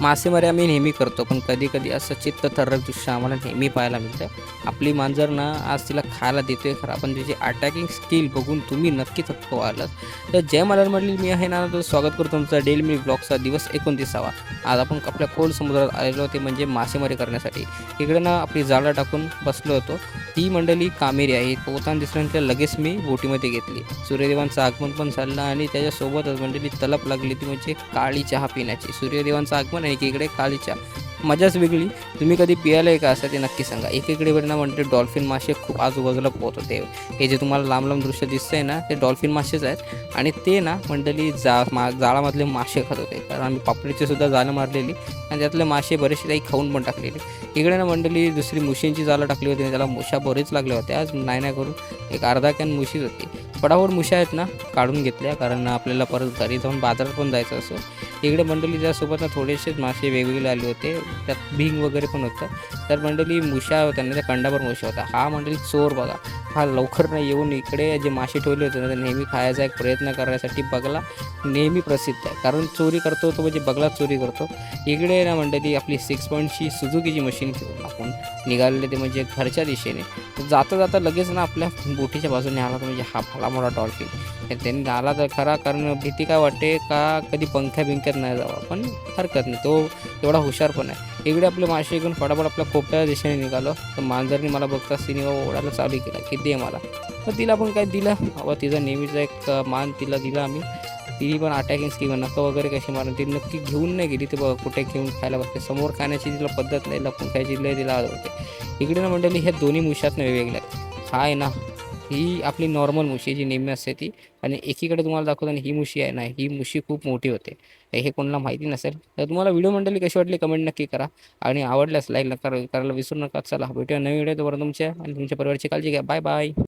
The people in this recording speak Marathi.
मासेमारी आम्ही नेहमी करतो, पण कधी-कधी असं चित्तथरारक दृश्य आम्हाला नेहमी पाहायला मिळतं. आपली मांजर ना आज तिला खायला देतोय खरा, पण तिची अटॅकिंग स्किल बघून तुम्ही नक्कीच थक्क व्हालच. तर जय मल्याळमधील मी आहे ना, तर स्वागत करतो तुमचा डेली मी ब्लॉगचा दिवस 29वा. आज आपण आपल्या खोल समुद्रात आलेलो होते म्हणजे मासेमारी करण्यासाठी. इकडे ना आपली जाळं टाकून बसलो होतो. ती मंडळी कामेरी आहे. पोहताना दिसल्यानंतर लगेच मी बोटीमध्ये घेतली. सूर्यदेवांचं आगमन पण झालं आणि त्याच्यासोबतच मंडळी तलप लागली ती म्हणजे काळी चहा पिण्याची. सूर्यदेवांचं आगमन आणि एकीकडे काळी चहा. मजाच वेगळी. तुम्ही कधी पियालं आहे का असं ते नक्की सांगा. एकीकडे ना म्हणजे डॉल्फिन मासे खूप आजूबाजूला पोहत होते. हे जे तुम्हाला लांब-लांब दृश्य दिसतंय ना, ते डॉल्फिन मासेच आहेत आणि ते ना मंडळी जाळामधले मासे खात होते. कारण आम्ही पापलेटची सुद्धा जाळं मारलेली आणि त्यातले मासे बरेचसे काही खाऊन पण टाकलेले. इकडे ना मंडळी दुसरी मुशींची जाळं टाकली होती आणि त्याला मुशा बरेच लागल्या होत्या. आज नाही करून एक अर्धा कॅन मुशीच होती. फटाफट मुशा आहेत ना काढून घेतल्या कारण आपल्याला परत घरी जाऊन बाजारात पण जायचं असं. इकडे मंडळी त्यासोबत ना थोडेसेच मासे वेगवेगळे आले होते. त्यात भिंग वगैरे पण होतं. तर मंडळी मुशा होत्या ना त्या कंडाभर मुशा होता. हा मंडळी चोर बघा. हा लवकर नाही येऊन इकडे जे मासे ठेवले होते ना ते नेहमी खायचा एक प्रयत्न करण्यासाठी बगला नेहमी प्रसिद्ध आहे. कारण चोरी करतो तो म्हणजे बगला चोरी करतो. इकडे ना मंडळी आपली 6 पॉईंटची सुझुकीची मशीन घेऊन आपण निघालेले ते म्हणजे घरच्या दिशेने. जाता जाता लगेच ना आपल्या बोटीच्या बाजूने आला म्हणजे हा भला मोठा डॉल्फिन. त्यांनी आला तर खरा कारण भीती काय वाटते का कधी पंख्या-बिंक्यात नाही जावा. पण हरकत नाही तो एवढा हुशार पण आहे. इकडे आपले मासे घेऊन फटाफट आपल्या कोपऱ्या दिशेने निघालो. तर मांजरनी मला बघताच तिने ओढायला चालू केला की दे मला. तर तिला पण काय दिलं. बाबा तिचा नेहमीचा एक मान तिला दिला आम्ही. तिने पण अटॅकिंग स्कीम नखं वगैरे कशी मारून ती नक्की घेऊन नाही गेली. ते बघा कुठे घेऊन खायला बघते. समोर खाण्याची तिला पद्धत नाही. लपून खायची लय तिला आवडते. इकडे ना मंडळी ह्या दोन्ही मुशात वेगवेगळ्या आहेत. हा आहे ना ही आपली नॉर्मल मुशी जी नेहमी असते ती आणि एकीकडे तुम्हाला दाखवताना ही मुशी आहे ना ही मुशी खूप मोठी होते. हे कोणाला माहिती नसेल तर तुम्हाला व्हिडिओ मंडळी कशी वाटली कमेंट नक्की करा आणि आवडल्यास लाईक करायला विसरू नका. चला भेटूया नवीन व्हिडिओ. तोपर्यंत तुमच्या आणि तुमच्या परिवाराची काळजी घ्या. Bye bye.